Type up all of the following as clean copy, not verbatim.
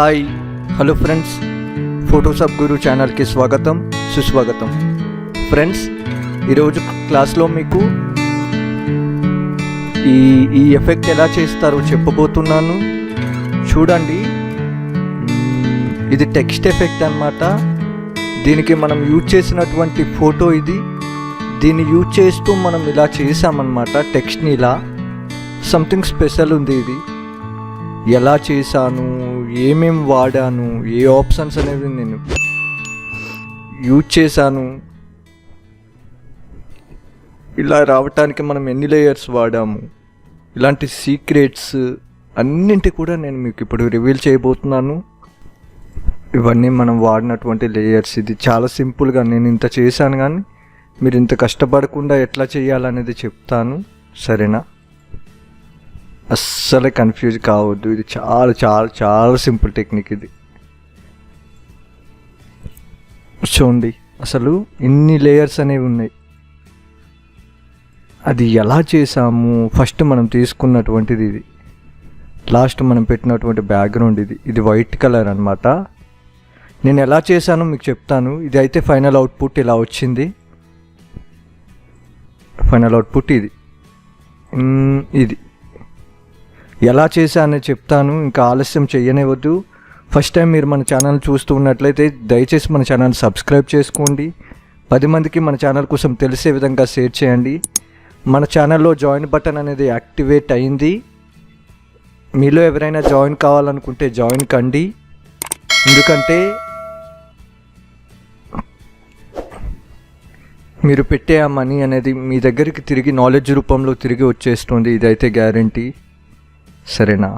Hi hello friends, Photoshop గురు ఛానల్కి స్వాగతం సుస్వాగతం. ఫ్రెండ్స్, ఈరోజు క్లాస్లో మీకు ఈ ఎఫెక్ట్ ఎలా చేస్తారో చెప్పబోతున్నాను. చూడండి, ఇది టెక్స్ట్ ఎఫెక్ట్ అన్నమాట. దీనికి మనం యూజ్ చేసినటువంటి ఫోటో ఇది. దీన్ని యూజ్ చేస్తూ మనం ఇలా చేసామన్నమాట. టెక్స్ట్ని ఇలా సంథింగ్ స్పెషల్ ఉంది. ఇది ఎలా చేశాను, ఏమేం వాడాను, ఏ ఆప్షన్స్ అనేవి నేను యూజ్ చేశాను, ఇలా రావటానికి మనం ఎన్ని లేయర్స్ వాడాము, ఇలాంటి సీక్రెట్స్ అన్నింటి కూడా నేను మీకు ఇప్పుడు రివీల్ చేయబోతున్నాను. ఇవన్నీ మనం వాడినటువంటి లేయర్స్. ఇది చాలా సింపుల్గా నేను ఇంత చేశాను, కానీ మీరు ఇంత కష్టపడకుండా ఎట్లా చేయాలనేది చెప్తాను, సరేనా? అస్సలే కన్ఫ్యూజ్ కావద్దు. ఇది చాలా చాలా చాలా సింపుల్ టెక్నిక్. ఇది చూడండి, అసలు ఇన్ని లేయర్స్ అనేవి ఉన్నాయి. అది ఎలా చేసాము? ఫస్ట్ మనం తీసుకున్నటువంటిది ఇది, లాస్ట్ మనం పెట్టినటువంటి బ్యాక్గ్రౌండ్ ఇది వైట్ కలర్ అన్నమాట. నేను ఎలా చేశానో మీకు చెప్తాను. ఇది అయితే ఫైనల్ అవుట్పుట్ ఇలా వచ్చింది. ఫైనల్ అవుట్పుట్ ఇది ఎలా చేశానని చెప్తాను. ఇంకా ఆలస్యం చెయ్యనివ్వద్దు. ఫస్ట్ టైం మీరు మన ఛానల్ చూస్తూ ఉన్నట్లయితే దయచేసి మన ఛానల్ సబ్స్క్రైబ్ చేసుకోండి. 10 మందికి మన ఛానల్ కోసం తెలిసే విధంగా షేర్ చేయండి. మన ఛానల్లో జాయిన్ బటన్ అనేది యాక్టివేట్ అయింది. మీలో ఎవరైనా జాయిన్ కావాలనుకుంటే జాయిన్ కండి. ఎందుకంటే మీరు పెట్టే ఆ మనీ అనేది మీ దగ్గరికి తిరిగి నాలెడ్జ్ రూపంలో తిరిగి వచ్చేస్తుంది. ఇదైతే గ్యారంటీ, సరేనా?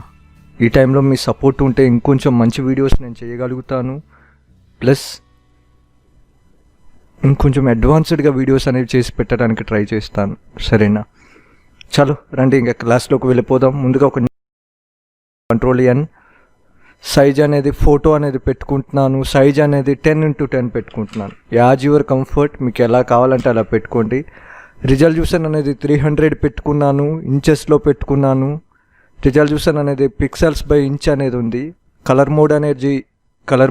ఈ టైంలో మీ సపోర్ట్ ఉంటే ఇంకొంచెం మంచి వీడియోస్ నేను చేయగలుగుతాను. ప్లస్ ఇంకొంచెం అడ్వాన్స్డ్గా వీడియోస్ అనేవి చేసి పెట్టడానికి ట్రై చేస్తాను, సరేనా? చలో రండి, ఇంకా క్లాస్లోకి వెళ్ళిపోదాం. ముందుగా ఒక Ctrl+N సైజ్ అనేది ఫోటో అనేది పెట్టుకుంటున్నాను. సైజ్ అనేది 10x10 పెట్టుకుంటున్నాను. యాజ్ యువర్ కంఫర్ట్, మీకు ఎలా కావాలంటే అలా పెట్టుకోండి. రిజల్యూషన్ అనేది 300 పెట్టుకున్నాను. ఇంచెస్లో పెట్టుకున్నాను. రిజల్యూషన్ అనేది పిక్సెల్స్ బై ఇంచ్ అనేది ఉంది. కలర్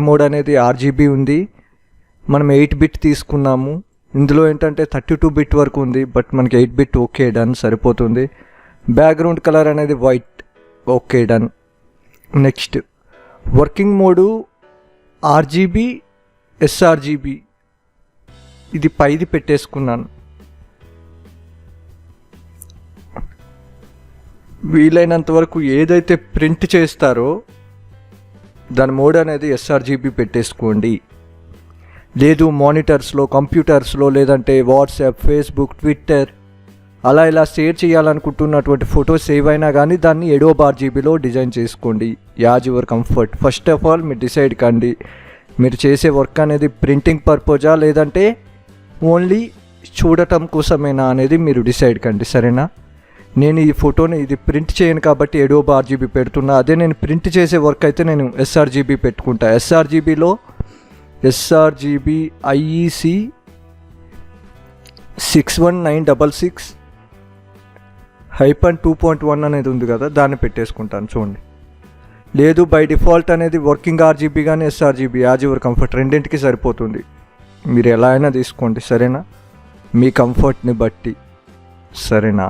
మోడ్ అనేది RGB ఉంది. మనం 8 బిట్ తీసుకున్నాము. ఇందులో ఏంటంటే 32 బిట్ వరకు ఉంది, బట్ మనకి 8 బిట్ ఓకే, డన్, సరిపోతుంది. బ్యాక్గ్రౌండ్ కలర్ అనేది white, okay, done. Next working mode RGB sRGB, ఇది పైది పెట్టేసుకున్నాను. వీలైనంత వరకు ఏదైతే ప్రింట్ చేస్తారో దాని మోడ్ అనేది sRGB పెట్టేసుకోండి. లేదు మానిటర్స్లో, కంప్యూటర్స్లో, లేదంటే వాట్సాప్, ఫేస్బుక్, ట్విట్టర్ అలా ఇలా షేర్ చేయాలనుకుంటున్నటువంటి ఫొటోస్ ఏవైనా కానీ దాన్ని Adobe RGBలో డిజైన్ చేసుకోండి. As your comfort. First of all మీరు డిసైడ్ కండి, మీరు చేసే వర్క్ అనేది ప్రింటింగ్ పర్పజా లేదంటే ఓన్లీ చూడటం కోసమేనా అనేది మీరు డిసైడ్ కండి, సరేనా? నేను ఈ ఫోటోని ఇది ప్రింట్ చేయను కాబట్టి Adobe RGB పెడుతున్నా. అదే నేను ప్రింట్ చేసే వర్క్ అయితే నేను sRGB పెట్టుకుంటా. sRGBలో sRGB IEC 61966-2.1 అనేది ఉంది కదా, దాన్ని పెట్టేసుకుంటాను. చూడండి, లేదు బై డిఫాల్ట్ అనేది వర్కింగ్ RGB కానీ sRGB, యాజ్ యువర్ కంఫర్ట్, రెండింటికి సరిపోతుంది. మీరు ఎలా అయినా తీసుకోండి, సరేనా? మీ కంఫర్ట్ని బట్టి, సరేనా?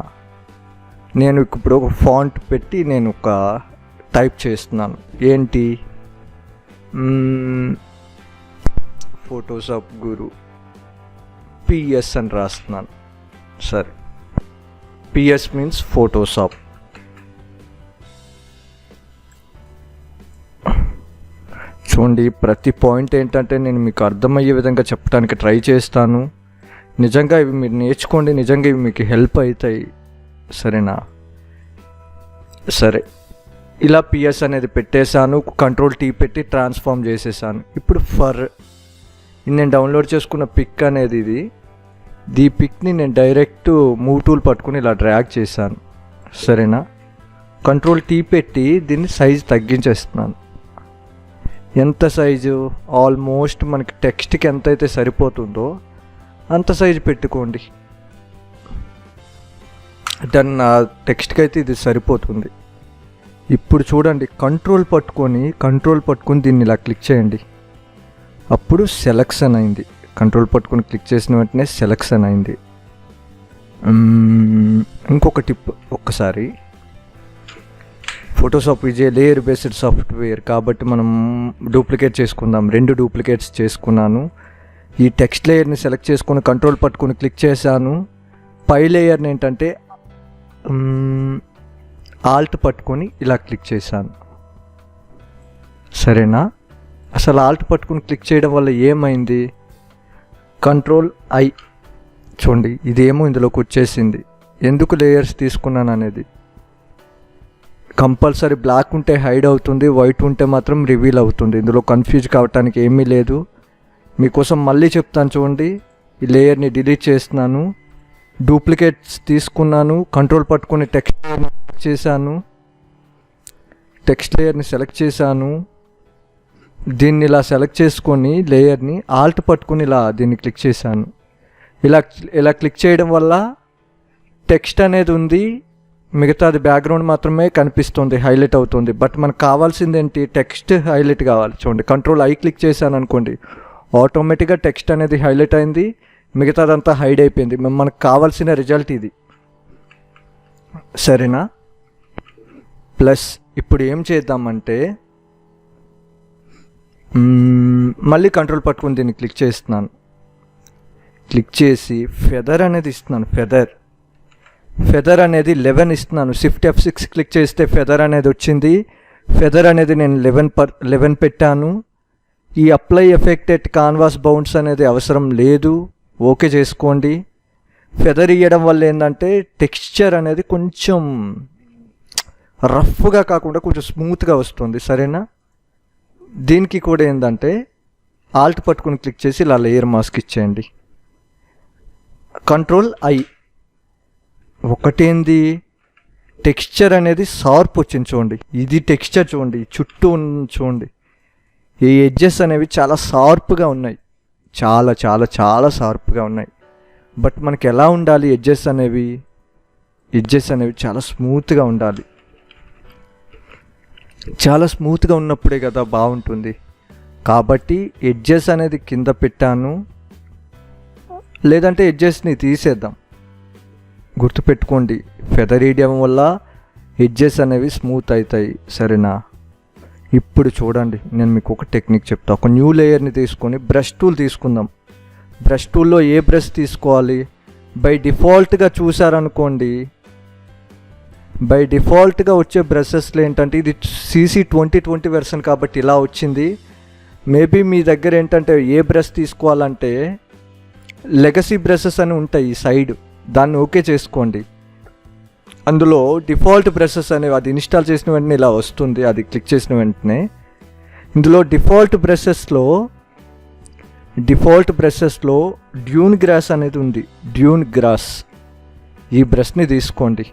నేను ఇప్పుడు ఒక ఫాంట్ పెట్టి నేను ఒక టైప్ చేస్తున్నాను. ఏంటి? ఫోటోషాప్ గురు PS అని రాస్తున్నాను. సరే, PS మీన్స్ ఫోటోషాప్. చూడండి, ప్రతి పాయింట్ ఏంటంటే నేను మీకు అర్థమయ్యే విధంగా చెప్పడానికి ట్రై చేస్తాను. నిజంగా ఇవి మీరు నేర్చుకోండి, నిజంగా ఇవి మీకు హెల్ప్ అవుతాయి, సరేనా? సరే, ఇలా PS అనేది పెట్టేశాను. Ctrl+T పెట్టి ట్రాన్స్ఫార్మ్ చేసేసాను. ఇప్పుడు నేను డౌన్లోడ్ చేసుకున్న పిక్ అనేది ఈ పిక్ని నేను డైరెక్ట్ మూవ్ టూల్ పట్టుకుని ఇలా డ్రాగ్ చేశాను, సరేనా? Ctrl+T పెట్టి దీన్ని సైజ్ తగ్గించేస్తున్నాను. ఎంత సైజు? ఆల్మోస్ట్ మనకి టెక్స్ట్కి ఎంతైతే సరిపోతుందో అంత సైజు పెట్టుకోండి. దాని నా టెక్స్ట్కి అయితే ఇది సరిపోతుంది. ఇప్పుడు చూడండి, కంట్రోల్ పట్టుకొని దీన్ని ఇలా క్లిక్ చేయండి. అప్పుడు సెలక్షన్ అయింది. కంట్రోల్ పట్టుకొని క్లిక్ చేసిన వెంటనే సెలక్షన్ అయింది. ఇంకొక టిప్, ఒక్కసారి Photoshop is a layer based software కాబట్టి మనం డూప్లికేట్ చేసుకుందాం. 2 డూప్లికేట్స్ చేసుకున్నాను. ఈ టెక్స్ట్ లేయర్ని సెలెక్ట్ చేసుకొని కంట్రోల్ పట్టుకొని క్లిక్ చేశాను. పై లేయర్ని ఏంటంటే ఆల్ట్ పట్టుకొని ఇలా క్లిక్ చేశాను. సరేనా? అసలు ఆల్ట్ పట్టుకొని క్లిక్ చేయడం వల్ల ఏమైంది? కంట్రోల్ ఐ చూడండి, ఇదేమో ఇందులోకి వచ్చేసింది. ఎందుకు లేయర్స్ తీసుకున్నాను అనేది, కంపల్సరీ బ్లాక్ ఉంటే హైడ్ అవుతుంది, వైట్ ఉంటే మాత్రం రివీల్ అవుతుంది. ఇందులో కన్ఫ్యూజ్ కావటానికి ఏమీ లేదు. మీకోసం మళ్ళీ చెప్తాను చూడండి. ఈ లేయర్ని డిలీట్ చేస్తున్నాను, డూప్లికేట్స్ తీసుకున్నాను, కంట్రోల్ పట్టుకొని టెక్స్ట్ లేయర్ని సెలెక్ట్ చేశాను. దీన్ని ఇలా సెలెక్ట్ చేసుకొని లేయర్ని ఆల్ట్ పట్టుకొని ఇలా దీన్ని క్లిక్ చేశాను. ఇలా క్లిక్ చేయడం వల్ల టెక్స్ట్ అనేది ఉంది, మిగతాది బ్యాక్గ్రౌండ్ మాత్రమే కనిపిస్తుంది, హైలైట్ అవుతుంది. బట్ మనకు కావాల్సింది ఏంటి? టెక్స్ట్ హైలైట్ కావాలి. చూడండి, కంట్రోల్ ఐ క్లిక్ చేశాను అనుకోండి, ఆటోమేటిక్గా టెక్స్ట్ అనేది హైలైట్ అయింది, మిగతాదంతా హైడ్ అయిపోయింది. మనకు కావాల్సిన రిజల్ట్ ఇది. సరేనా? ప్లస్ ఇప్పుడు ఏం చేద్దామంటే మళ్ళీ కంట్రోల్ పట్టుకుని దీన్ని క్లిక్ చేస్తున్నాను. క్లిక్ చేసి ఫెదర్ అనేది ఇస్తున్నాను. ఫెదర్ అనేది 11 ఇస్తున్నాను. షిఫ్ట్ F6 క్లిక్ చేస్తే ఫెదర్ అనేది వచ్చింది. ఫెదర్ అనేది నేను 11 పెట్టాను. ఈ apply effect at canvas bounds అనేది అవసరం లేదు, ఓకే చేసుకోండి. ఫెదర్ ఇవ్వడం వల్ల ఏంటంటే టెక్స్చర్ అనేది కొంచెం రఫ్గా కాకుండా కొంచెం స్మూత్గా వస్తుంది. సరేనా? దీనికి కూడా ఏంటంటే ఆల్ట్ పట్టుకుని క్లిక్ చేసి ఇలా లేయర్ మాస్క్ ఇచ్చేయండి. Control I. ఒకటేంది, టెక్స్చర్ అనేది షార్ప్ వచ్చింది చూడండి. ఇది టెక్స్చర్ చూడండి, చుట్టూ చూడండి, ఈ ఎడ్జెస్ అనేవి చాలా షార్ప్గా ఉన్నాయి, చాలా చాలా చాలా షార్ప్గా ఉన్నాయి. బట్ మనకి ఎలా ఉండాలి? ఎడ్జెస్ అనేవి చాలా స్మూత్గా ఉండాలి. చాలా స్మూత్గా ఉన్నప్పుడే కదా బాగుంటుంది. కాబట్టి ఎడ్జెస్ అనేది కింద పెట్టాను, లేదంటే ఎడ్జెస్ని తీసేద్దాం. గుర్తుపెట్టుకోండి, ఫెదర్ వేయడం వల్ల ఎడ్జెస్ అనేవి స్మూత్ అవుతాయి. సరేనా? ఇప్పుడు చూడండి, నేను మీకు ఒక టెక్నిక్ చెప్తా. ఒక న్యూ లేయర్ని తీసుకొని బ్రష్ టూల్ తీసుకుందాం. బ్రష్ టూల్లో ఏ బ్రష్ తీసుకోవాలి? బై డిఫాల్ట్గా చూసారనుకోండి, బై డిఫాల్ట్గా వచ్చే బ్రషెస్లో ఏంటంటే ఇది CC 2020 వెర్షన్ కాబట్టి ఇలా వచ్చింది. మేబీ మీ దగ్గర ఏంటంటే ఏ బ్రష్ తీసుకోవాలంటే లెగసీ బ్రషెస్ అని ఉంటాయి ఈ సైడ్, దాన్ని ఓకే చేసుకోండి. అందులో డిఫాల్ట్ బ్రషెస్ అనేవి అది ఇన్స్టాల్ చేసిన వెంటనే ఇలా వస్తుంది, అది క్లిక్ చేసిన వెంటనే. ఇందులో డిఫాల్ట్ బ్రషెస్లో డ్యూన్ గ్రాస్ అనేది ఉంది. డ్యూన్ గ్రాస్, ఈ బ్రష్ని తీసుకోండి.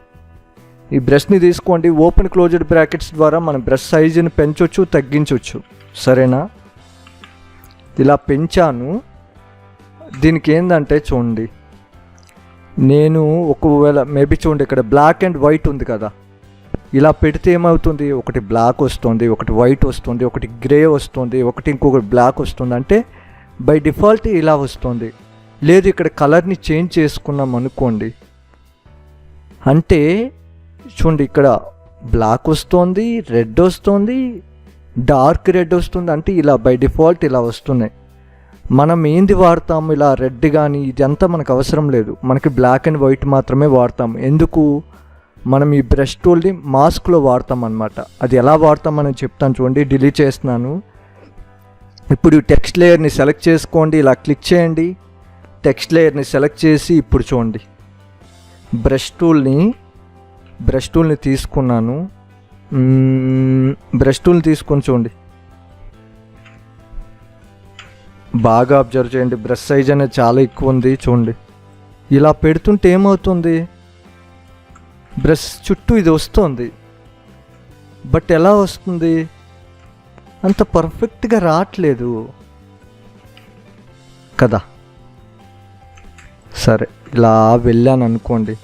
ఓపెన్ క్లోజ్డ్ బ్రాకెట్స్ ద్వారా మనం బ్రష్ సైజుని పెంచవచ్చు, తగ్గించవచ్చు. సరేనా? ఇలా పెంచాను. దీనికి ఏంటంటే చూడండి, నేను ఒకవేళ మేబీ చూడండి, ఇక్కడ బ్లాక్ అండ్ వైట్ ఉంది కదా, ఇలా పెడితే ఏమవుతుంది? ఒకటి బ్లాక్ వస్తుంది, ఒకటి వైట్ వస్తుంది, ఒకటి గ్రే వస్తుంది, ఇంకొకటి బ్లాక్ వస్తుంది. అంటే బై డిఫాల్ట్ ఇలా వస్తుంది. లేదు ఇక్కడ కలర్ని చేంజ్ చేసుకున్నాం అనుకోండి, అంటే చూడండి ఇక్కడ బ్లాక్ వస్తుంది, రెడ్ వస్తుంది, డార్క్ రెడ్ వస్తుంది. అంటే ఇలా బై డిఫాల్ట్ ఇలా వస్తున్నాయి. మనం ఏంది వాడతాము? ఇలా రెడ్ కానీ ఇదంతా మనకు అవసరం లేదు, మనకి బ్లాక్ అండ్ వైట్ మాత్రమే వాడతాం. ఎందుకు? మనం ఈ బ్రష్ టూల్ని మాస్క్లో వాడతాం అన్నమాట. అది ఎలా వాడతామని చెప్తాను చూడండి. డిలీట్ చేస్తున్నాను. ఇప్పుడు టెక్స్ట్ లేయర్ని సెలెక్ట్ చేసుకోండి, ఇలా క్లిక్ చేయండి. టెక్స్ట్ లేయర్ని సెలెక్ట్ చేసి ఇప్పుడు చూడండి, బ్రష్ టూల్ని తీసుకున్నాను. బ్రష్ టూల్ని తీసుకొని చూడండి, బాగా అబ్జర్వ్ చేయండి. బ్రష్ సైజ్ అనేది చాలా ఎక్కువ ఉంది చూడండి. ఇలా పెడుతుంటే ఏమవుతుంది? బ్రష్ చుట్టూ ఇది వస్తుంది, బట్ ఎలా వస్తుంది? అంత పర్ఫెక్ట్గా రావట్లేదు కదా. సరే, ఇలా వెళ్ళాను అనుకోండి,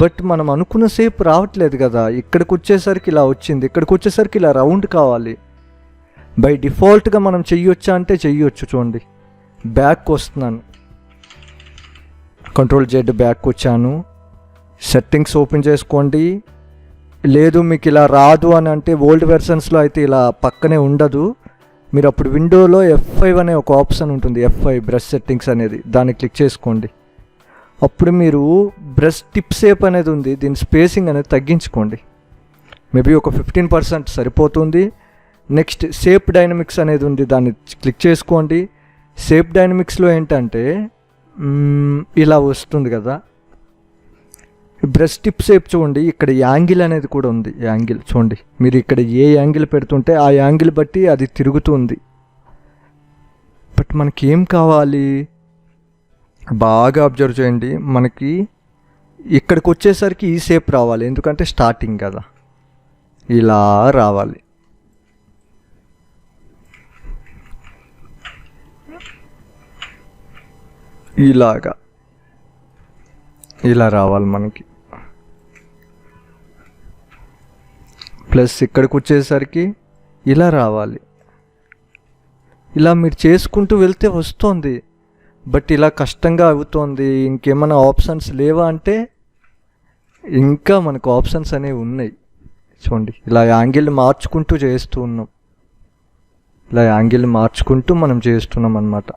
బట్ మనం అనుకున్న షేప్ రావట్లేదు కదా. ఇక్కడికి వచ్చేసరికి ఇలా వచ్చింది, ఇక్కడికి వచ్చేసరికి ఇలా రౌండ్ కావాలి. బై డిఫాల్ట్గా మనం చెయ్యొచ్చా అంటే చెయ్యొచ్చు. చూడండి, బ్యాక్ వస్తున్నాను, Ctrl+Z బ్యాక్ వచ్చాను, సెట్టింగ్స్ ఓపెన్ చేసుకోండి. లేదు మీకు ఇలా రాదు అని అంటే ఓల్డ్ వెర్షన్స్లో అయితే ఇలా పక్కనే ఉండదు. మీరు అప్పుడు విండోలో F5 అనే ఒక ఆప్షన్ ఉంటుంది, F5 బ్రష్ సెట్టింగ్స్ అనేది, దాన్ని క్లిక్ చేసుకోండి. అప్పుడు మీరు బ్రష్ టిప్ షేప్ అనేది ఉంది, దీని స్పేసింగ్ అనేది తగ్గించుకోండి. మేబీ ఒక 15% సరిపోతుంది. నెక్స్ట్ షేప్ డైనమిక్స్ అనేది ఉంది, దాన్ని క్లిక్ చేసుకోండి. షేప్ డైనమిక్స్లో ఏంటంటే ఇలా వస్తుంది కదా, బ్రష్ టిప్ షేప్ చూడండి, ఇక్కడ యాంగిల్ అనేది కూడా ఉంది. యాంగిల్ చూడండి, మీరు ఇక్కడ ఏ యాంగిల్ పెడుతుంటే ఆ యాంగిల్ బట్టి అది తిరుగుతుంది. బట్ మనకి ఏం కావాలి, బాగా అబ్జర్వ్ చేయండి. మనకి ఇక్కడికి వచ్చేసరికి ఈ షేప్ రావాలి, ఎందుకంటే స్టార్టింగ్ కదా, ఇలా రావాలి. ఇలాగా ఇలా రావాలి మనకి. ప్లస్ ఇక్కడికి వచ్చేసరికి ఇలా రావాలి. ఇలా మీరు చేసుకుంటూ వెళ్తే వస్తుంది. బట్ ఇలా కష్టంగా అవుతోంది, ఇంకేమైనా ఆప్షన్స్ లేవా అంటే ఇంకా మనకు ఆప్షన్స్ అనేవి ఉన్నాయి. చూడండి, ఇలా యాంగిల్ మార్చుకుంటూ చేస్తూ ఉన్నాం, ఇలా యాంగిల్ మార్చుకుంటూ మనం చేస్తున్నాం అన్నమాట.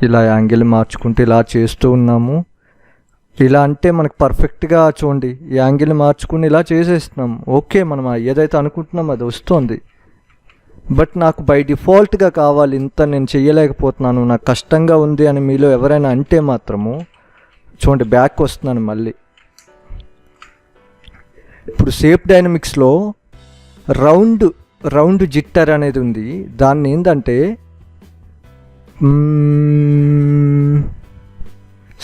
ఇలా యాంగిల్ మార్చుకుంటూ ఇలా చేస్తూ ఉన్నాము. ఇలా అంటే మనకు పర్ఫెక్ట్గా చూడండి, యాంగిల్ మార్చుకుని ఇలా చేసేస్తున్నాం. ఓకే, మనం ఏదైతే అనుకుంటున్నాం అది వస్తుంది. బట్ నాకు బై డిఫాల్ట్గా కావాలి, ఇంత నేను చేయలేకపోతున్నాను, నాకు కష్టంగా ఉంది అని మీలో ఎవరైనా అంటే మాత్రము చూడండి, బ్యాక్ వస్తున్నాను మళ్ళీ. ఇప్పుడు షేప్ డైనమిక్స్లో రౌండ్ జిట్టర్ అనేది ఉంది. దాన్ని ఏంటంటే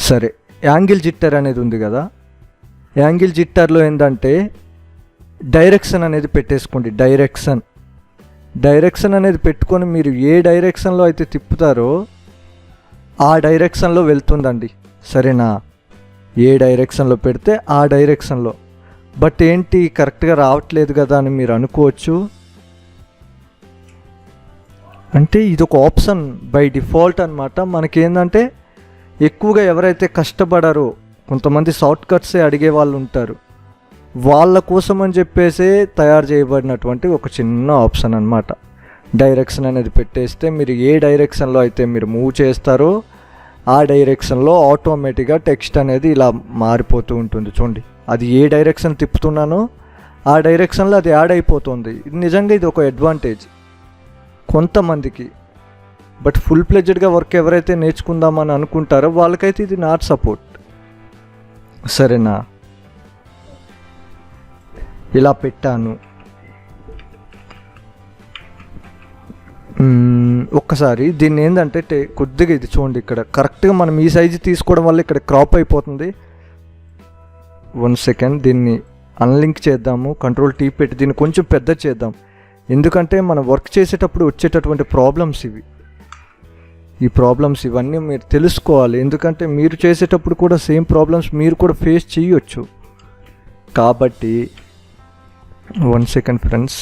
సరే, యాంగిల్ జిట్టర్ అనేది ఉంది కదా, యాంగిల్ జిట్టర్లో ఏంటంటే డైరెక్షన్ అనేది పెట్టేసుకోండి. డైరెక్షన్ అనేది పెట్టుకొని మీరు ఏ డైరెక్షన్లో అయితే తిప్పుతారో ఆ డైరెక్షన్లో వెళ్తుందండి. సరేనా, ఏ డైరెక్షన్లో పెడితే ఆ డైరెక్షన్లో. బట్ ఏంటి కరెక్ట్గా రావట్లేదు కదా అని మీరు అనుకోవచ్చు. అంటే ఇది ఒక ఆప్షన్ బై డిఫాల్ట్ అనమాట. మనకేందంటే ఎక్కువగా ఎవరైతే కష్టపడారో, కొంతమంది షార్ట్ కట్సే అడిగే వాళ్ళు ఉంటారు, వాళ్ళ కోసం అని చెప్పేసి తయారు చేయబడినటువంటి ఒక చిన్న ఆప్షన్ అనమాట. డైరెక్షన్ అనేది పెట్టేస్తే మీరు ఏ డైరెక్షన్లో అయితే మీరు మూవ్ చేస్తారో ఆ డైరెక్షన్లో ఆటోమేటిక్గా టెక్స్ట్ అనేది ఇలా మారిపోతూ ఉంటుంది. చూడండి, అది ఏ డైరెక్షన్ తిప్పుతున్నానో ఆ డైరెక్షన్లో అది యాడ్ అయిపోతుంది. ఇది నిజంగా ఇది ఒక అడ్వాంటేజ్ కొంతమందికి. బట్ ఫుల్ ప్లెడ్జ్డ్గా వర్క్ ఎవరైతే నేర్చుకుందామని అనుకుంటారో వాళ్ళకైతే ఇది నాట్ సపోర్ట్. సరేనా, ఇలా పెట్టాను. ఒక్కసారి దీన్ని ఏంటంటే కొద్దిగా ఇది చూడండి, ఇక్కడ కరెక్ట్గా మనం ఈ సైజు తీసుకోవడం వల్ల ఇక్కడ క్రాప్ అయిపోతుంది. 1 సెకండ్, దీన్ని అన్లింక్ చేద్దాము. Ctrl+T పెట్టి దీన్ని కొంచెం పెద్ద చేద్దాం. ఎందుకంటే మనం వర్క్ చేసేటప్పుడు వచ్చేటటువంటి ప్రాబ్లమ్స్ ఇవి. ఈ ప్రాబ్లమ్స్ ఇవన్నీ మీరు తెలుసుకోవాలి, ఎందుకంటే మీరు చేసేటప్పుడు కూడా సేమ్ ప్రాబ్లమ్స్ మీరు కూడా ఫేస్ చేయొచ్చు. కాబట్టి 1 సెకండ్ ఫ్రెండ్స్,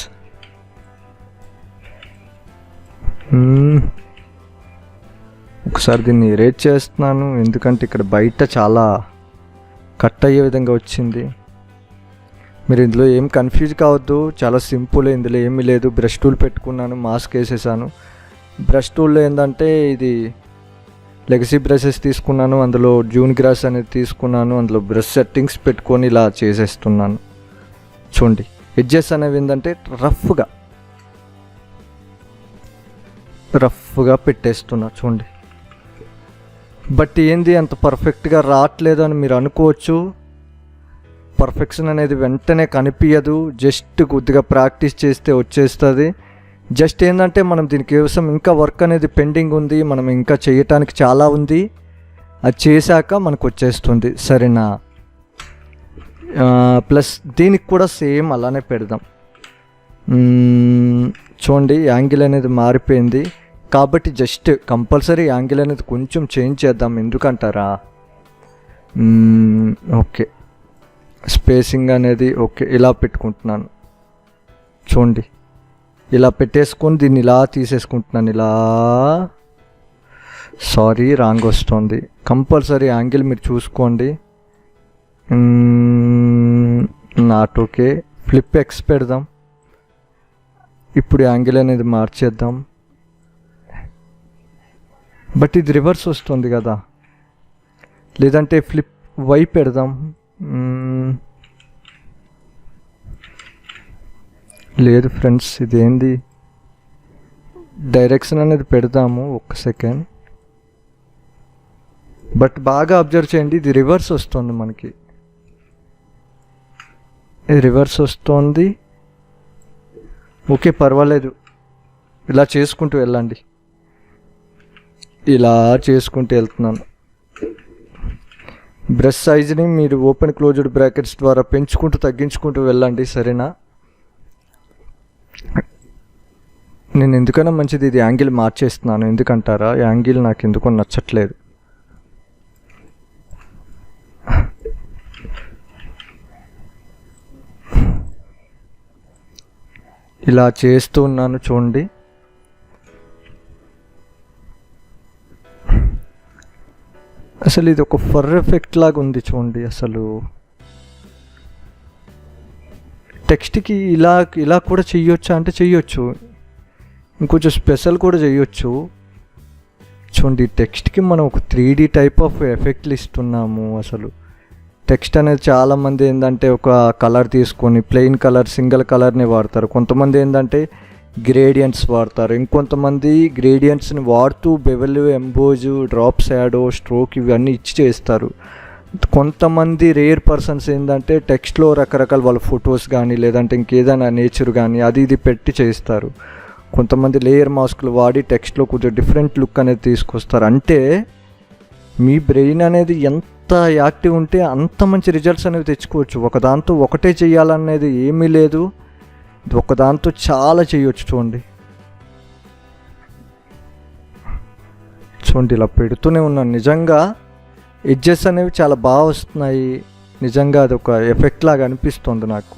ఒకసారి దీన్ని ఎరేజ్ చేస్తున్నాను, ఎందుకంటే ఇక్కడ బయట చాలా కట్ అయ్యే విధంగా వచ్చింది. మీరు ఇందులో ఏం కన్ఫ్యూజ్ కావద్దు, చాలా సింపుల్, ఇందులో ఏమీ లేదు. బ్రష్ టూల్ పెట్టుకున్నాను, మాస్క్ వేసేసాను. బ్రష్ టూల్లో ఏంటంటే ఇది లెగసీ బ్రషెస్ తీసుకున్నాను, అందులో జూన్ గ్రాస్ అనేది తీసుకున్నాను, అందులో బ్రష్ సెట్టింగ్స్ పెట్టుకొని ఇలా చేసేస్తున్నాను. చూడండి, ఎడ్జెస్ అనేవి ఏంటంటే రఫ్గా పెట్టేస్తున్నా చూడండి. బట్ ఏంది అంత పర్ఫెక్ట్గా రావట్లేదు అని మీరు అనుకోవచ్చు. పర్ఫెక్షన్ అనేది వెంటనే కనిపించదు, జస్ట్ కొద్దిగా ప్రాక్టీస్ చేస్తే వచ్చేస్తుంది. జస్ట్ ఏంటంటే మనం దీనికోసం ఇంకా వర్క్ అనేది పెండింగ్ ఉంది, మనం ఇంకా చేయటానికి చాలా ఉంది. అది చేశాక మనకు వచ్చేస్తుంది. సరేనా, ప్లస్ దీనికి కూడా సేమ్ అలానే పెడదాం. చూడండి, యాంగిల్ అనేది మారిపోయింది కాబట్టి జస్ట్ కంపల్సరీ యాంగిల్ అనేది కొంచెం చేంజ్ చేద్దాం. ఎందుకంటారా, ఓకే, స్పేసింగ్ అనేది ఓకే, ఇలా పెట్టుకుంటున్నాను చూడండి. ఇలా పెట్టేసుకొని దీన్ని ఇలా తీసేసుకుంటున్నాను. ఇలా సారీ రాంగ్ వస్తుంది. కంపల్సరీ యాంగిల్ మీరు చూసుకోండి. Not okay. ఫ్లిప్ ఎక్స్ పెడదాం. ఇప్పుడు యాంగిల్ అనేది మార్చేద్దాం. బట్ ఇది రివర్స్ వస్తుంది కదా, లేదంటే ఫ్లిప్ వై పెడదాం. లేదు ఫ్రెండ్స్, ఇదేంది, డైరెక్షన్ అనేది పెడదాము. ఒక్క సెకండ్. బట్ బాగా అబ్జర్వ్ చేయండి, ఇది రివర్స్ వస్తుంది మనకి. ఇది రివర్స్ వస్తుంది. ఓకే, పర్వాలేదు, ఇలా చేసుకుంటూ వెళ్ళండి. ఇలా చేసుకుంటూ వెళ్తున్నాను. బ్రష్ సైజ్ని మీరు ఓపెన్ క్లోజ్డ్ బ్రాకెట్స్ ద్వారా పెంచుకుంటూ తగ్గించుకుంటూ వెళ్ళండి, సరేనా? నేను ఎందుకైనా మంచిది ఇది యాంగిల్ మార్చేస్తున్నాను. ఎందుకంటారా, యాంగిల్ నాకు ఎందుకో నచ్చట్లేదు. ఇలా చేస్తూ ఉన్నాను చూడండి. అసలు ఇది ఒక ఫర్ ఎఫెక్ట్ లాగా ఉంది చూడండి. అసలు టెక్స్ట్కి ఇలా ఇలా కూడా చెయ్యొచ్చా అంటే చెయ్యొచ్చు. ఇంకొంచెం స్పెషల్ కూడా చేయొచ్చు. చూడండి, టెక్స్ట్కి మనం ఒక 3D టైప్ ఆఫ్ ఎఫెక్ట్లు ఇస్తున్నాము. అసలు టెక్స్ట్ అనేది చాలామంది ఏంటంటే ఒక కలర్ తీసుకొని ప్లెయిన్ కలర్ సింగిల్ కలర్ని వాడతారు. కొంతమంది ఏంటంటే గ్రేడియంట్స్ వాడతారు. ఇంకొంతమంది గ్రేడియంట్స్ని వాడుతూ బెవెల్, ఎంబోజు, డ్రాప్ షాడో, స్ట్రోక్ ఇవన్నీ ఇచ్చి చేస్తారు. కొంతమంది రేర్ పర్సన్స్ ఏంటంటే టెక్స్ట్లో రకరకాల వాళ్ళ ఫొటోస్ కానీ లేదంటే ఇంకేదైనా నేచర్ కానీ అది ఇది పెట్టి చేస్తారు. కొంతమంది లేయర్ మాస్కులు వాడి టెక్స్ట్లో కొంచెం డిఫరెంట్ లుక్ అనేది తీసుకొస్తారు. అంటే మీ బ్రెయిన్ అనేది ఎంత యాక్టివ్ ఉంటే అంత మంచి రిజల్ట్స్ అనేవి తెచ్చుకోవచ్చు. ఒకదాంతో ఒకటే చేయాలనేది ఏమీ లేదు, ఒకదాంతో చాలా చేయొచ్చు. చూడండి చూడండి, ఇలా పెడుతూనే ఉన్నాను. నిజంగా ఎడ్జెస్ అనేవి చాలా బాగా వస్తున్నాయి. నిజంగా అది ఒక ఎఫెక్ట్ లాగా అనిపిస్తుంది నాకు.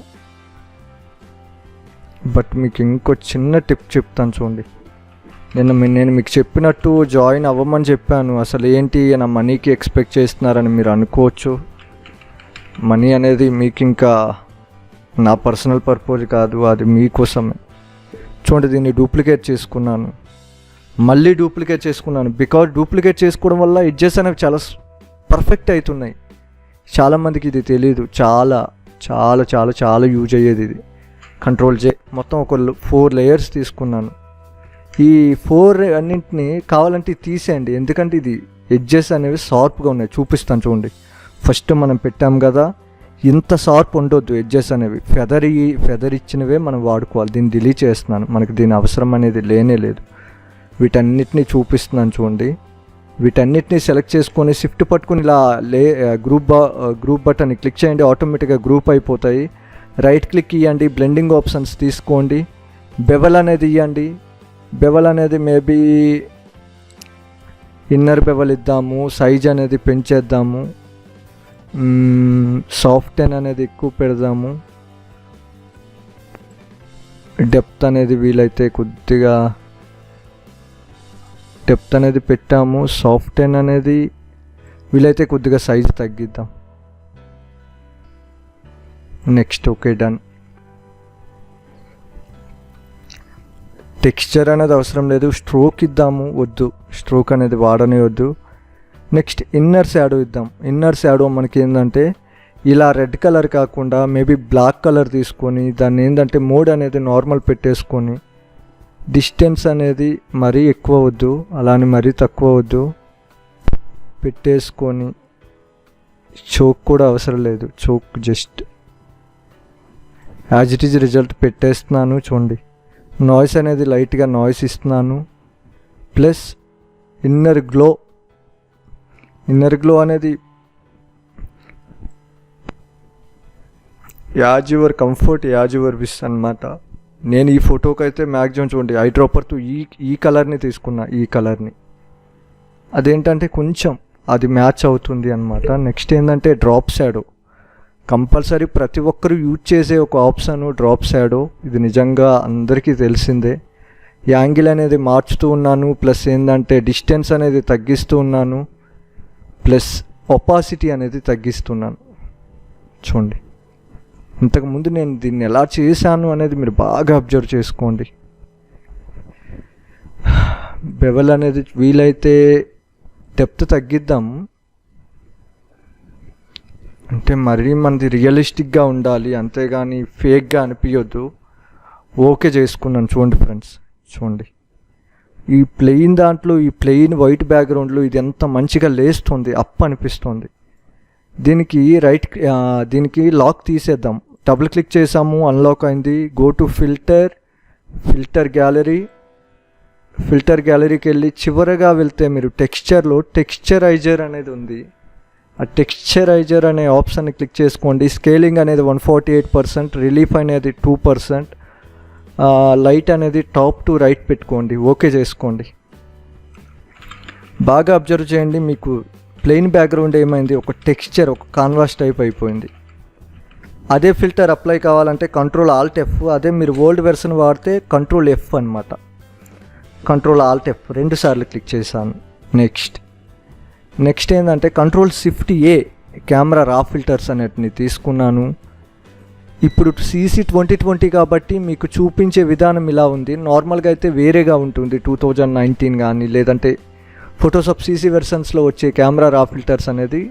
బట్ మీకు ఇంకో చిన్న టిప్ చెప్తాను చూడండి. నేను మీకు చెప్పినట్టు జాయిన్ అవ్వమని చెప్పాను. అసలు ఏంటి నా మనీకి ఎక్స్పెక్ట్ చేస్తున్నారని మీరు అనుకోవచ్చు. మనీ అనేది మీకు ఇంకా నా పర్సనల్ పర్పస్ కాదు, అది మీకోసమే. చూడండి, దీన్ని డూప్లికేట్ చేసుకున్నాను, మళ్ళీ డూప్లికేట్ చేసుకున్నాను. బికాజ్ డూప్లికేట్ చేసుకోవడం వల్ల ఎడ్జెస్ అనేవి చాలా పర్ఫెక్ట్ అవుతున్నాయి. చాలామందికి ఇది తెలీదు. చాలా చాలా చాలా చాలా యూజ్ అయ్యేది ఇది. కంట్రోల్ జే మొత్తం ఒక 4 లేయర్స్ తీసుకున్నాను. ఈ 4 అన్నింటినీ కావాలంటే తీసేయండి, ఎందుకంటే ఇది ఎడ్జెస్ అనేవి షార్ప్గా ఉన్నాయి. చూపిస్తాను చూడండి. ఫస్ట్ మనం పెట్టాం కదా, ఇంత షార్ప్ ఉండొద్దు ఎడ్జెస్ అనేవి. ఫెదర్ ఇచ్చినవే మనం వాడుకోవాలి. దీన్ని డిలీట్ చేస్తున్నాను, మనకి దీని అవసరం అనేది లేనే లేదు. వీటన్నిటిని చూపిస్తున్నాను చూడండి. వీటన్నిటిని సెలెక్ట్ చేసుకొని షిఫ్ట్ పట్టుకుని ఇలా గ్రూప్ బటన్ని క్లిక్ చేయండి. ఆటోమేటిక్గా గ్రూప్ అయిపోతాయి. రైట్ క్లిక్ ఇవ్వండి, బ్లెండింగ్ ఆప్షన్స్ తీసుకోండి, బెవెల్ అనేది ఇవ్వండి. బెవెల్ అనేది మేబీ ఇన్నర్ బెవెల్ ఇద్దాము, సైజ్ అనేది పెంచేద్దాము, సాఫ్టెన్ అనేది ఎక్కువ పెడదాము, డెప్త్ అనేది వీలైతే కొద్దిగా డెప్త్ అనేది పెట్టాము, సాఫ్టెన్ అనేది వీలైతే కొద్దిగా సైజ్ తగ్గిద్దాం. Next okay, done. టెక్స్చర్ అనేది అవసరం లేదు, స్ట్రోక్ ఇద్దాము, వద్దు స్ట్రోక్ అనేది వాడనే వద్దు. నెక్స్ట్ ఇన్నర్ షాడో ఇద్దాం. ఇన్నర్ షాడో మనకి ఏంటంటే ఇలా రెడ్ కలర్ కాకుండా మేబీ బ్లాక్ కలర్ తీసుకొని దాన్ని ఏంటంటే మోడ్ అనేది నార్మల్ పెట్టేసుకొని డిస్టెన్స్ అనేది మరీ ఎక్కువ వద్దు, అలానే మరీ తక్కువ వద్దు పెట్టేసుకొని, చోక్ కూడా అవసరం లేదు, choke just as it is result పెట్టేస్తున్నాను. చూడండి, నాయిస్ అనేది లైట్గా నాయిస్ ఇస్తున్నాను. ప్లస్ ఇన్నర్ గ్లో అనేది as your comfort, as your wish అన్నమాట. నేను ఈ ఫోటోకి అయితే మ్యాక్సిమం చూడండి ఐ డ్రాపర్తో ఈ కలర్ని తీసుకున్నా. ఈ కలర్ని అదేంటంటే అది మ్యాచ్ అవుతుంది అనమాట. నెక్స్ట్ ఏంటంటే డ్రాప్ షాడో, కంపల్సరీ ప్రతి ఒక్కరు యూజ్ చేసే ఒక ఆప్షన్ డ్రాప్ షాడో. ఇది నిజంగా అందరికీ తెలిసిందే. యాంగిల్ అనేది మార్చుతూ ఉన్నాను, ప్లస్ ఏంటంటే డిస్టెన్స్ అనేది తగ్గిస్తూ ఉన్నాను, ప్లస్ ఒపాసిటీ అనేది తగ్గిస్తున్నాను. చూడండి, ఇంతకుముందు నేను దీన్ని ఎలా చేశాను అనేది మీరు బాగా అబ్జర్వ్ చేసుకోండి. బెవెల్ అనేది వీలైతే డెప్త్ తగ్గిద్దాం, అంటే మరీ మనది రియలిస్టిక్గా ఉండాలి, అంతేగాని ఫేక్గా అనిపించొద్దు. ఓకే చేసుకున్నాను. చూడండి ఫ్రెండ్స్, చూడండి ఈ ప్లెయిన్ దాంట్లో, ఈ ప్లెయిన్ వైట్ బ్యాక్గ్రౌండ్లో ఇది ఎంత మంచిగా లేస్తుంది, అప్ అనిపిస్తుంది. దీనికి లాక్ తీసేద్దాం. డబుల్ క్లిక్ చేసాము, అన్లాక్ అయింది. గో టు ఫిల్టర్ గ్యాలరీకి వెళ్ళి చివరగా వెళ్తే మీరు టెక్స్చర్లో టెక్స్చరైజర్ అనేది ఉంది. ఆ టెక్స్చరైజర్ అనే ఆప్షన్ని క్లిక్ చేసుకోండి. స్కేలింగ్ అనేది 148%, రిలీఫ్ అనేది 2%, లైట్ అనేది టాప్ టు రైట్ పెట్టుకోండి. ఓకే చేసుకోండి. బాగా అబ్జర్వ్ చేయండి, మీకు ప్లెయిన్ బ్యాక్గ్రౌండ్ ఏమైంది, ఒక టెక్స్చర్, ఒక కాన్వాస్ టైప్ అయిపోయింది. అదే ఫిల్టర్ అప్లై కావాలంటే Ctrl+Alt+F, అదే మీరు ఓల్డ్ వెర్షన్ వాడితే Ctrl+F అనమాట. Ctrl+Alt+F 2 సార్లు క్లిక్ చేశాను. నెక్స్ట్ ఏంటంటే Ctrl+Shift+A కెమెరా రా ఫిల్టర్స్ అనేటిని తీసుకున్నాను. ఇప్పుడు CC 2020 కాబట్టి మీకు చూపించే విధానం ఇలా ఉంది. నార్మల్గా అయితే వేరేగా ఉంటుంది, 2019 కానీ లేదంటే ఫోటోషాప్ CC వెర్షన్స్లో వచ్చే కెమెరా రా ఫిల్టర్స్ అనేది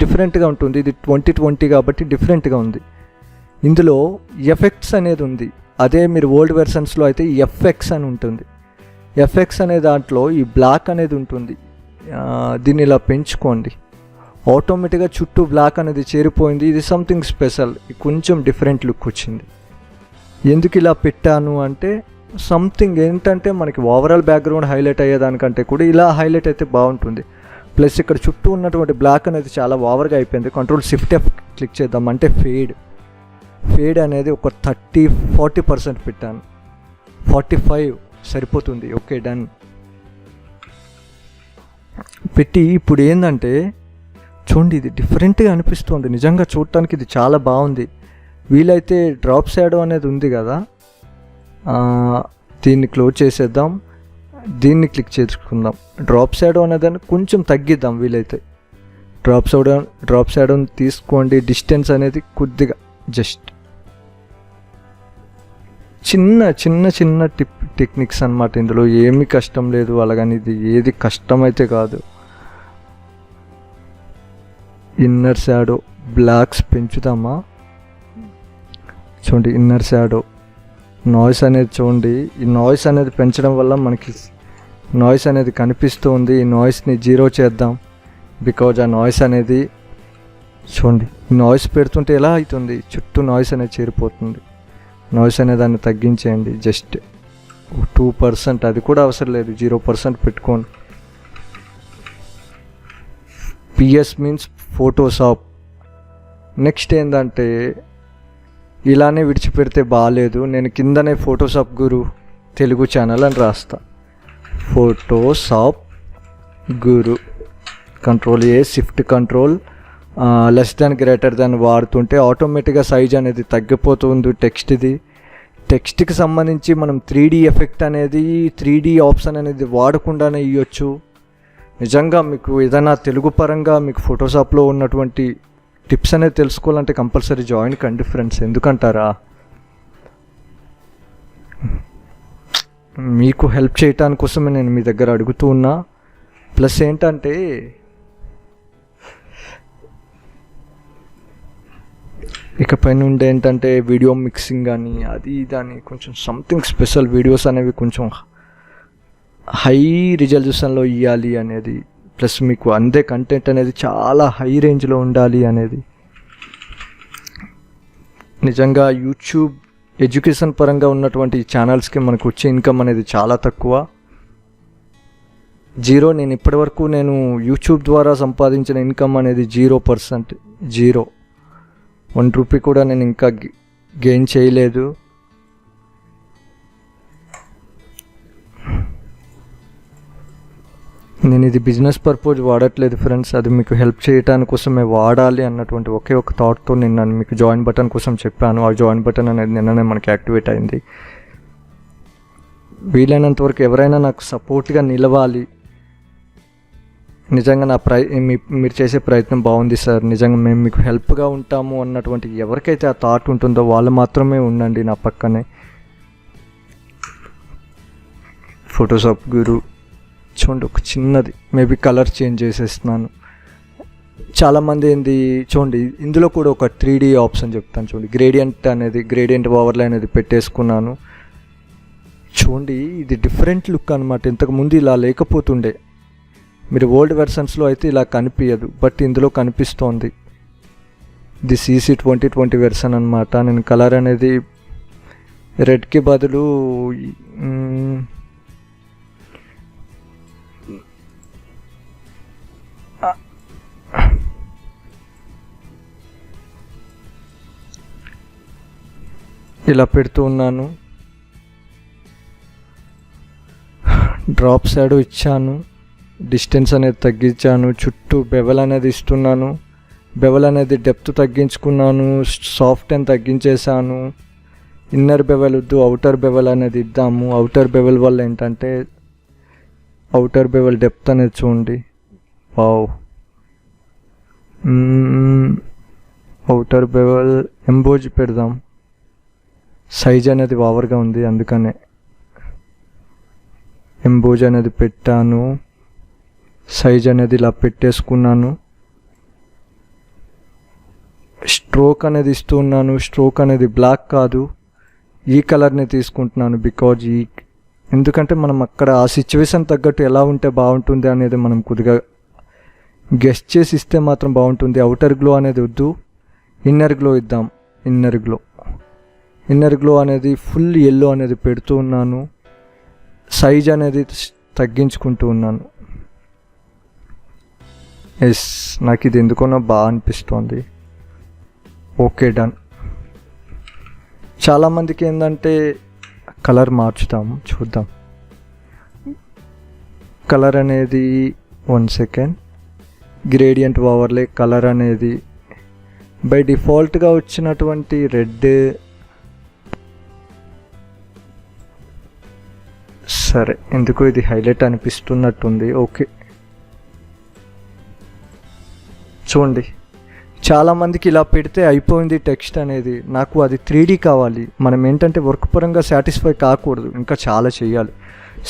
డిఫరెంట్గా ఉంటుంది. ఇది 2020 కాబట్టి డిఫరెంట్గా ఉంది. ఇందులో ఎఫెక్ట్స్ అనేది ఉంది, అదే మీరు ఓల్డ్ వెర్షన్స్లో అయితే ఎఫ్ఎక్స్ అని ఉంటుంది. ఎఫెక్ట్స్ అనే దాంట్లో ఈ బ్లాక్ అనేది ఉంటుంది. దీన్ని ఇలా పెంచుకోండి, ఆటోమేటిక్గా చుట్టూ బ్లాక్ అనేది చేరిపోయింది. ఇది సంథింగ్ స్పెషల్, కొంచెం డిఫరెంట్ లుక్ వచ్చింది. ఎందుకు ఇలా పెట్టాను అంటే సంథింగ్ ఏంటంటే మనకి ఓవరాల్ బ్యాక్గ్రౌండ్ హైలైట్ అయ్యేదానికంటే కూడా ఇలా హైలైట్ అయితే బాగుంటుంది. ప్లస్ ఇక్కడ చుట్టూ ఉన్నటువంటి బ్లాక్ అనేది చాలా ఓవర్గా అయిపోయింది. Ctrl+Shift+F క్లిక్ చేద్దాం, అంటే ఫేడ్ అనేది ఒక 40% పెట్టాను. 45 సరిపోతుంది. ఓకే, డన్ పెట్టి ఇప్పుడు ఏంటంటే చూడండి, ఇది డిఫరెంట్గా అనిపిస్తుంది. నిజంగా చూడటానికి ఇది చాలా బాగుంది. వీలైతే డ్రాప్ షాడో అనేది ఉంది కదా, దీన్ని క్లోజ్ చేసేద్దాం, దీన్ని క్లిక్ చేసుకుందాం. డ్రాప్ షాడో అనేదాన్ని కొంచెం తగ్గిద్దాం వీలైతే. డ్రాప్ షాడోని తీసుకోండి. డిస్టెన్స్ అనేది కొద్దిగా జస్ట్ చిన్న టెక్నిక్స్ అన్నమాట. ఇందులో ఏమీ కష్టం లేదు, అలాగని ఇది ఏది కష్టమైతే కాదు. ఇన్నర్ షాడో బ్లాక్స్ పెంచుదామా? చూడండి, ఇన్నర్ షాడో నాయిస్ అనేది చూడండి. ఈ నాయిస్ అనేది పెంచడం వల్ల మనకి నాయిస్ అనేది కనిపిస్తూ ఉంది. ఈ నాయిస్ని 0 చేద్దాం, బికాజ్ ఆ నాయిస్ అనేది చూడండి, నాయిస్ పెడుతుంటే ఎలా అవుతుంది, చుట్టూ నాయిస్ అనేది చేరిపోతుంది. నాయిస్ అనే దాన్ని తగ్గించేయండి, జస్ట్ 2%, అది కూడా అవసరం లేదు, 0% పెట్టుకోండి. PS means Photoshop. నెక్స్ట్ ఏంటంటే ఇలానే విడిచిపెడితే బాగాలేదు. నేను కిందనే ఫోటోషాప్ గురు తెలుగు ఛానల్ అని రాస్తా. ఫోటోషాప్ గురు, Ctrl+A, Shift Ctrl, <> వాడుతుంటే ఆటోమేటిక్గా సైజ్ అనేది తగ్గిపోతుంది. టెక్స్ట్కి సంబంధించి మనం 3D ఎఫెక్ట్ అనేది 3D ఆప్షన్ అనేది వాడకుండానే ఇవ్వచ్చు. నిజంగా మీకు ఏదైనా తెలుగు పరంగా మీకు ఫోటోషాప్లో ఉన్నటువంటి టిప్స్ అనేది తెలుసుకోవాలంటే కంపల్సరీ జాయిన్ కండి ఫ్రెండ్స్. ఎందుకంటారా, మీకు హెల్ప్ చేయటానికి కోసమే నేను మీ దగ్గర అడుగుతూ ఉన్నా. ప్లస్ ఏంటంటే ఇకపై నుండి ఏంటంటే వీడియో మిక్సింగ్ కానీ అది దాని కొంచెం సంథింగ్ స్పెషల్ వీడియోస్ అనేవి కొంచెం హై రిజల్యూషన్లో ఇవ్వాలి అనేది, ప్లస్ మీకు అందే కంటెంట్ అనేది చాలా హై రేంజ్లో ఉండాలి అనేది. నిజంగా యూట్యూబ్ ఎడ్యుకేషన్ పరంగా ఉన్నటువంటి ఛానల్స్కి మనకు వచ్చే ఇన్కమ్ అనేది చాలా తక్కువ, 0. నేను ఇప్పటివరకు యూట్యూబ్ ద్వారా సంపాదించిన ఇన్కమ్ అనేది 0%, 0. 1 రూపీ కూడా నేను ఇంకా గెయిన్ చేయలేదు. నేను ఇది బిజినెస్ పర్పస్ వాడట్లేదు ఫ్రెండ్స్, అది మీకు హెల్ప్ చేయడానికి కోసమే వాడాలి అన్నటువంటి ఒకే ఒక థాట్తో నేను మీకు జాయిన్ బటన్ కోసం చెప్పాను. ఆ జాయిన్ బటన్ అనేది నిన్ననే మనకి యాక్టివేట్ అయింది. వీలైనంత వరకు ఎవరైనా నాకు సపోర్ట్గా నిలవాలి, నిజంగా నా మీరు చేసే ప్రయత్నం బాగుంది సార్, నిజంగా మేము మీకు హెల్ప్గా ఉంటాము అన్నటువంటి ఎవరికైతే ఆ థాట్ ఉంటుందో వాళ్ళు మాత్రమే ఉండండి నా పక్కనే. ఫోటోషాప్ గురు చూడండి, ఒక చిన్నది మేబీ కలర్ చేంజ్ చేసేస్తున్నాను. చాలామంది ఏంది చూడండి, ఇందులో కూడా ఒక 3D ఆప్షన్ చెప్తాను చూడండి. గ్రేడియంట్ ఓవర్లే అనేది పెట్టేసుకున్నాను. చూడండి, ఇది డిఫరెంట్ లుక్ అనమాట. ఇంతకుముందు ఇలా లేకపోతుండే, మీరు ఓల్డ్ వెర్షన్స్లో అయితే ఇలా కనిపించదు, బట్ ఇందులో కనిపిస్తోంది. ఇది CC 2020 వెర్షన్ అనమాట. నేను కలర్ అనేది రెడ్కి బదులు ఇలా పెడుతూ ఉన్నాను. డ్రాప్ షాడో ఇచ్చాను, డిస్టెన్స్ అనేది తగ్గించాను, చుట్టూ బెవెల్ అనేది ఇస్తున్నాను. బెవెల్ అనేది డెప్త్ తగ్గించుకున్నాను, సాఫ్ట్ అని తగ్గించేసాను. ఇన్నర్ బెవెల్ వద్దు, అవుటర్ బెవెల్ అనేది ఇద్దాము. అవుటర్ బెవెల్ వల్ల ఏంటంటే అవుటర్ బెవెల్ డెప్త్ అనేది చూడండి. వావ్, అవుటర్ బెవెల్ ఎంబోజ్ పెడదాం. సైజ్ అనేది ఓవర్గా ఉంది, అందుకనే ఎంబోజ్ అనేది పెట్టాను. సైజ్ అనేది ఇలా పెట్టేసుకున్నాను. స్ట్రోక్ అనేది ఇస్తున్నాను. స్ట్రోక్ అనేది బ్లాక్ కాదు, ఈ కలర్ని తీసుకుంటున్నాను. ఎందుకంటే మనం అక్కడ ఆ సిచ్యువేషన్ తగ్గట్టు ఎలా ఉంటే బాగుంటుంది అనేది మనం కొద్దిగా గెస్ట్ చేసి ఇస్తే మాత్రం బాగుంటుంది. అవుటర్ గ్లో అనేది వద్దు, ఇన్నర్ గ్లో ఇద్దాం. ఇన్నర్ గ్లో అనేది ఫుల్ ఎల్లో అనేది పెడుతూ ఉన్నాను. సైజ్ అనేది తగ్గించుకుంటూ ఉన్నాను. నాకు ఇది ఎందుకన్నా బాగా అనిపిస్తోంది. Okay, done. చాలామందికి ఏంటంటే కలర్ మార్చుతాము, చూద్దాం. కలర్ అనేది 1 సెకండ్. గ్రేడియంట్ ఓవర్లే కలర్ అనేది బై డిఫాల్ట్గా వచ్చినటువంటి రెడ్. సరే, ఎందుకు ఇది హైలైట్ అనిపిస్తున్నట్టుంది. ఓకే, చూడండి, చాలామందికి ఇలా పెడితే అయిపోయింది టెక్స్ట్ అనేది. నాకు అది 3D కావాలి. మనం ఏంటంటే వర్క్ పరంగా సాటిస్ఫై కాకూడదు, ఇంకా చాలా చేయాలి.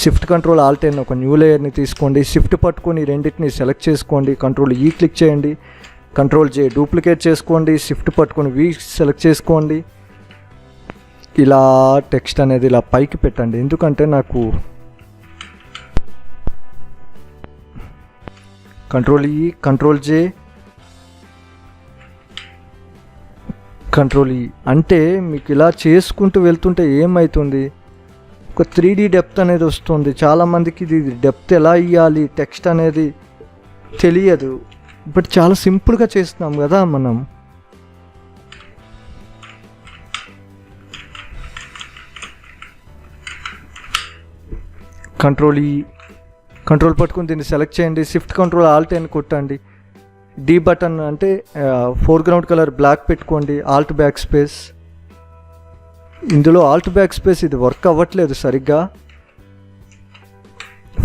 షిఫ్ట్ కంట్రోల్ ఆల్ట్ అయిన ఒక న్యూ లేయర్ని తీసుకోండి. షిఫ్ట్ పట్టుకొని రెండింటిని సెలెక్ట్ చేసుకోండి. కంట్రోల్ E క్లిక్ చేయండి. కంట్రోల్ J డూప్లికేట్ చేసుకోండి. షిఫ్ట్ పట్టుకొని V సెలెక్ట్ చేసుకోండి. ఇలా టెక్స్ట్ అనేది ఇలా పైకి పెట్టండి. ఎందుకంటే నాకు control E, control J, control E అంటే మీకు ఇలా చేసుకుంటూ వెళ్తుంటే ఏమవుతుంది, ఒక 3D డెప్త్ అనేది వస్తుంది. చాలామందికి ఇది డెప్త్ ఎలా ఇవ్వాలి టెక్స్ట్ అనేది తెలియదు, బట్ చాలా సింపుల్గా చేస్తున్నాం కదా మనం. కంట్రోల్ E, కంట్రోల్ పట్టుకుని దీన్ని సెలెక్ట్ చేయండి. షిఫ్ట్ కంట్రోల్ ఆల్ట్ అని కొట్టండి. D బటన్ అంటే ఫోర్గ్రౌండ్ కలర్ బ్లాక్ పెట్టుకోండి. Alt back space. ఇందులో ఆల్ట్ బ్యాక్ స్పేస్ ఇది వర్క్ అవ్వట్లేదు సరిగ్గా.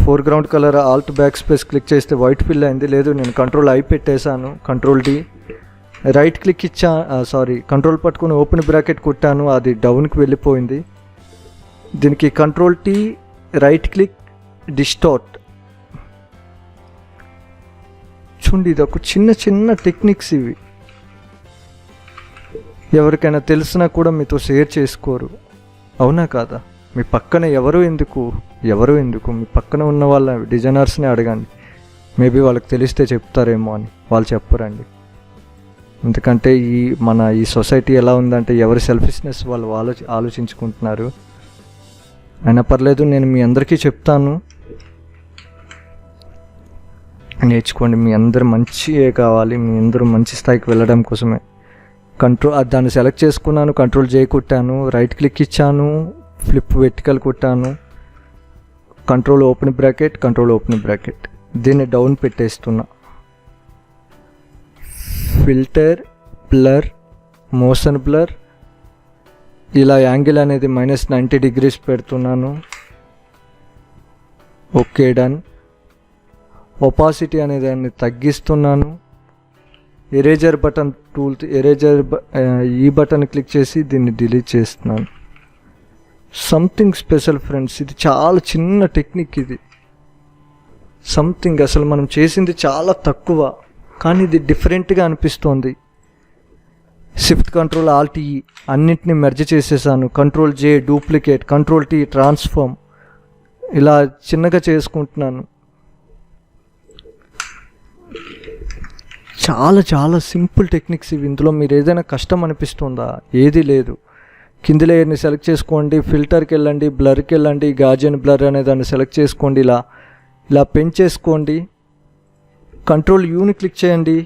Foreground colour Alt back space click చేస్తే వైట్ ఫిల్ అయింది. లేదు, నేను కంట్రోల్ I పెట్టేశాను. Control D right click control పట్టుకుని ఓపెన్ బ్రాకెట్ కొట్టాను, అది డౌన్కి వెళ్ళిపోయింది. దీనికి control T right click distort. చూడండి, ఇది ఒక చిన్న టెక్నిక్స్ ఇవి. ఎవరికైనా తెలిసినా కూడా మీతో షేర్ చేసుకోరు, అవునా కాదా? మీ పక్కన ఎవరు ఎందుకు మీ పక్కన ఉన్న వాళ్ళ డిజైనర్స్ని అడగండి, మేబీ వాళ్ళకి తెలిస్తే చెప్తారేమో అని. వాళ్ళు చెప్పరండి. ఎందుకంటే మన సొసైటీ ఎలా ఉందంటే ఎవరి సెల్ఫిష్నెస్ వాళ్ళు ఆలోచించుకుంటున్నారు. అయినా పర్లేదు, నేను మీ అందరికీ చెప్తాను, నేర్చుకోండి. మీ అందరు మంచిగా కావాలి, మీ అందరూ మంచి స్థాయికి వెళ్ళడం కోసమే. దాన్ని సెలెక్ట్ చేసుకున్నాను. కంట్రోల్ J కొట్టాను, రైట్ క్లిక్ ఇచ్చాను, ఫ్లిప్ వెర్టికల్ కొట్టాను, కంట్రోల్ ఓపెన్ బ్రాకెట్ దీన్ని డౌన్ పెట్టేస్తున్నా. ఫిల్టర్, బ్లర్, మోషన్ బ్లర్, ఇలా యాంగిల్ అనేది -90 degrees పెడుతున్నాను. Okay done. ఒపాసిటీ అనేది దాన్ని తగ్గిస్తున్నాను. ఎరేజర్ బటన్ టూల్, ఈ బటన్ క్లిక్ చేసి దీన్ని డిలీట్ చేస్తున్నాను. సంథింగ్ స్పెషల్ ఫ్రెండ్స్, ఇది చాలా చిన్న టెక్నిక్. ఇది సంథింగ్, అసలు మనం చేసింది చాలా తక్కువ కానీ ఇది డిఫరెంట్గా అనిపిస్తోంది. షిఫ్ట్ కంట్రోల్ ఆల్ట్ ఈ అన్నింటినీ మెర్జ్ చేసేసాను. కంట్రోల్ జే డూప్లికేట్, కంట్రోల్ టీ ట్రాన్స్ఫార్మ్, ఇలా చిన్నగా చేసుకుంటున్నాను. చాలా చాలా సింపుల్ టెక్నిక్స్ ఇవి. ఇందులో మీరు ఏదైనా కష్టం అనిపిస్తుందా? ఏది లేదు. కింది లేయర్ని సెలెక్ట్ చేసుకోండి, ఫిల్టర్కి వెళ్ళండి, బ్లర్కి వెళ్ళండి, గాజియన్ బ్లర్ అనే దాన్ని సెలెక్ట్ చేసుకోండి. ఇలా పెంచేసుకోండి. కంట్రోల్ యూని క్లిక్ చేయండి.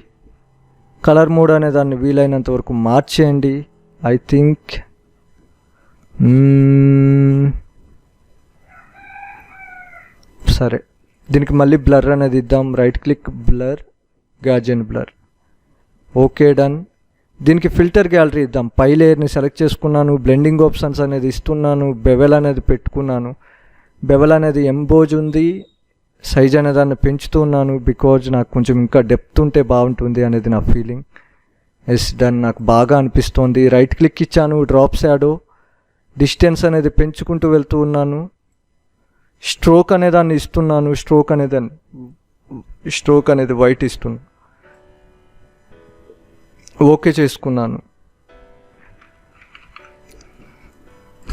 కలర్ మోడ్ అనే దాన్ని వీలైనంత వరకు మార్చేయండి. ఐ థింక్ సరే, దీనికి మళ్ళీ బ్లర్ అనేది ఇద్దాం. Right click, blur, Gaussian blur. Okay done. దీనికి ఫిల్టర్ గ్యాలరీ ఇద్దాం. పై లేయర్ని సెలెక్ట్ చేసుకున్నాను, బ్లెండింగ్ ఆప్షన్స్ అనేది ఇస్తున్నాను, బెవెల్ అనేది పెట్టుకున్నాను. బెవెల్ అనేది ఎంబోజ్ ఉంది. సైజ్ అనే దాన్ని పెంచుతున్నాను బికాజ్ నాకు కొంచెం ఇంకా డెప్త్ ఉంటే బాగుంటుంది అనేది నా ఫీలింగ్. ఎస్ డన్, నాకు బాగా అనిపిస్తోంది. రైట్ క్లిక్ ఇచ్చాను, డ్రాప్ షాడో, డిస్టెన్స్ అనేది పెంచుకుంటూ వెళ్తూ ఉన్నాను. స్ట్రోక్ అనే దాన్ని ఇస్తున్నాను. స్ట్రోక్ అనేది వైట్ ఇస్తున్నాను. ఓకే చేసుకున్నాను.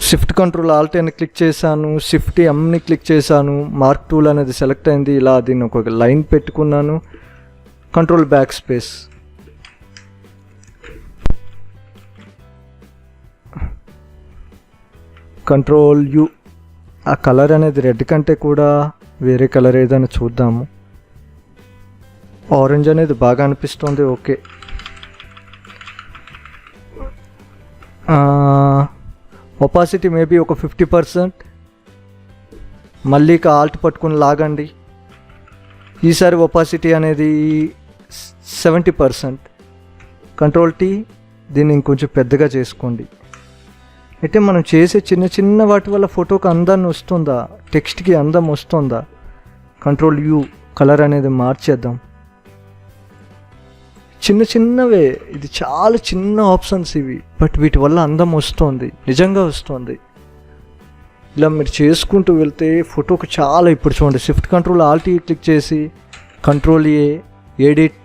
షిఫ్ట్ కంట్రోల్ ఆల్ట్ అని క్లిక్ చేశాను. షిఫ్ట్ ఎంని క్లిక్ చేశాను. మార్క్ టూల్ అనేది సెలెక్ట్ అయింది. ఇలా దీన్ని ఒక లైన్ పెట్టుకున్నాను. Control back space. Control you. ఆ కలర్ అనేది రెడ్ కంటే కూడా వేరే కలర్ ఏదైనా చూద్దాము. ఆరెంజ్ అనేది బాగా అనిపిస్తుంది. ఓకే, ఒపాసిటీ మేబీ ఒక 50%. మళ్ళీ ఆల్ట్ పట్టుకుని లాగండి. ఈసారి ఒపాసిటీ అనేది 70%. కంట్రోల్ టీ, దీన్ని ఇంకొంచెం పెద్దగా చేసుకోండి. అయితే మనం చేసే చిన్న చిన్న వాటి వల్ల ఫోటోకి అందాన్ని వస్తుందా, టెక్స్ట్కి అందం వస్తుందా? కంట్రోల్ యూ, కలర్ అనేది మార్చేద్దాం. చిన్నవే, ఇది చాలా చిన్న ఆప్షన్స్ ఇవి, బట్ వీటి వల్ల అందం వస్తుంది, నిజంగా వస్తుంది. ఇలా మీరు చేసుకుంటూ వెళ్తే ఫోటోకి చాలా. ఇప్పుడు చూడండి, షిఫ్ట్ కంట్రోల్ ఆల్ట్ క్లిక్ చేసి కంట్రోల్ ఏ, ఎడిట్,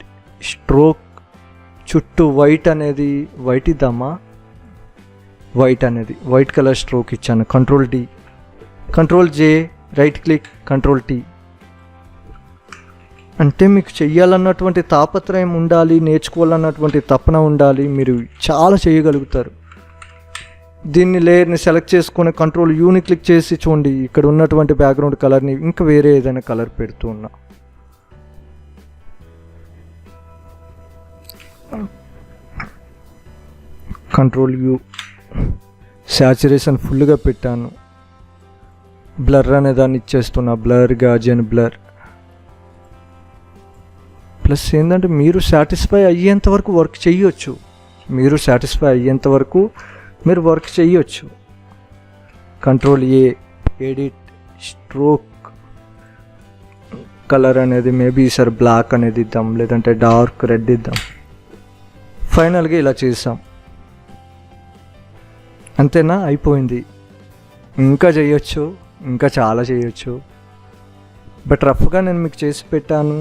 స్ట్రోక్, చుట్టూ వైట్ అనేది వైట్ ఇద్దామా, వైట్ కలర్ స్ట్రోక్ ఇచ్చాను. Control D, control J, right click, control T. అంటే మీకు చెయ్యాలన్నటువంటి తాపత్రయం ఉండాలి, నేర్చుకోవాలన్నటువంటి తపన ఉండాలి, మీరు చాలా చేయగలుగుతారు. దీన్ని లేయర్ని సెలెక్ట్ చేసుకొని కంట్రోల్ యూని క్లిక్ చేసి చూడండి, ఇక్కడ ఉన్నటువంటి బ్యాక్గ్రౌండ్ కలర్ని ఇంకా వేరే ఏదైనా కలర్ పెడుతూ ఉన్నా. కంట్రోల్ యూ, శాచురేషన్ ఫుల్గా పెట్టాను. బ్లర్ అనే దాన్ని ఇచ్చేస్తున్నా, బ్లర్, గాజియన్ బ్లర్. ప్లస్ ఏంటంటే మీరు సాటిస్ఫై అయ్యేంత వరకు వర్క్ చేయొచ్చు. మీరు వర్క్ చేయొచ్చు. Control A, edit, stroke, colour అనేది మేబీ ఈసారి బ్లాక్ అనేది ఇద్దాం, లేదంటే డార్క్ రెడ్ ఇద్దాం. ఫైనల్గా ఇలా చేసాం. అంతేనా, అయిపోయింది. ఇంకా చేయొచ్చు, ఇంకా చాలా చేయొచ్చు, బట్ రఫ్గా నేను మీకు చేసి పెట్టాను.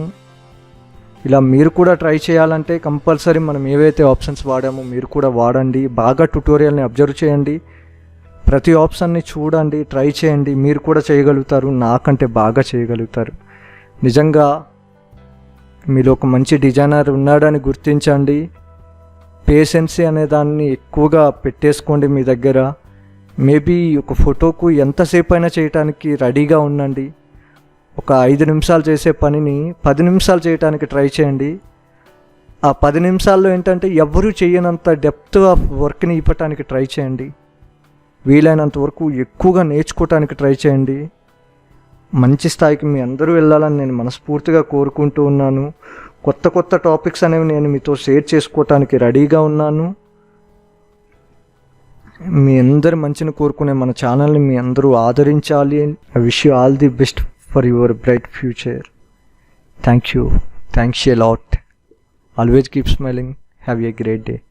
ఇలా మీరు కూడా ట్రై చేయాలంటే కంపల్సరీ మనం ఏవైతే ఆప్షన్స్ వాడామో మీరు కూడా వాడండి. బాగా ట్యుటోరియల్ని అబ్జర్వ్ చేయండి, ప్రతి ఆప్షన్ని చూడండి, ట్రై చేయండి. మీరు కూడా చేయగలుగుతారు, నాకంటే బాగా చేయగలుగుతారు. నిజంగా మీలో ఒక మంచి డిజైనర్ ఉన్నాడని గుర్తించండి. పేషెన్సీ అనే దాన్ని ఎక్కువగా పెట్టేసుకోండి మీ దగ్గర. మేబీ ఒక ఫోటోకు ఎంతసేపు అయినా చేయడానికి రెడీగా ఉండండి. ఒక 5 నిమిషాలు చేసే పనిని 10 నిమిషాలు చేయడానికి ట్రై చేయండి. ఆ 10 నిమిషాల్లో ఏంటంటే ఎవరూ చేయనంత డెప్త్ ఆఫ్ వర్క్ని ఇవ్వటానికి ట్రై చేయండి. వీలైనంత వరకు ఎక్కువగా నేర్చుకోవటానికి ట్రై చేయండి. మంచి స్థాయికి మీ అందరూ వెళ్ళాలని నేను మనస్ఫూర్తిగా కోరుకుంటూ ఉన్నాను. కొత్త కొత్త టాపిక్స్ అనేవి నేను మీతో షేర్ చేసుకోవటానికి రెడీగా ఉన్నాను. మీ అందరి మంచిని కోరుకునే మన ఛానల్ని మీ అందరూ ఆదరించాలి. I wish you all the best for your bright future. Thank you. Thanks a lot. Always keep smiling. Have a great day.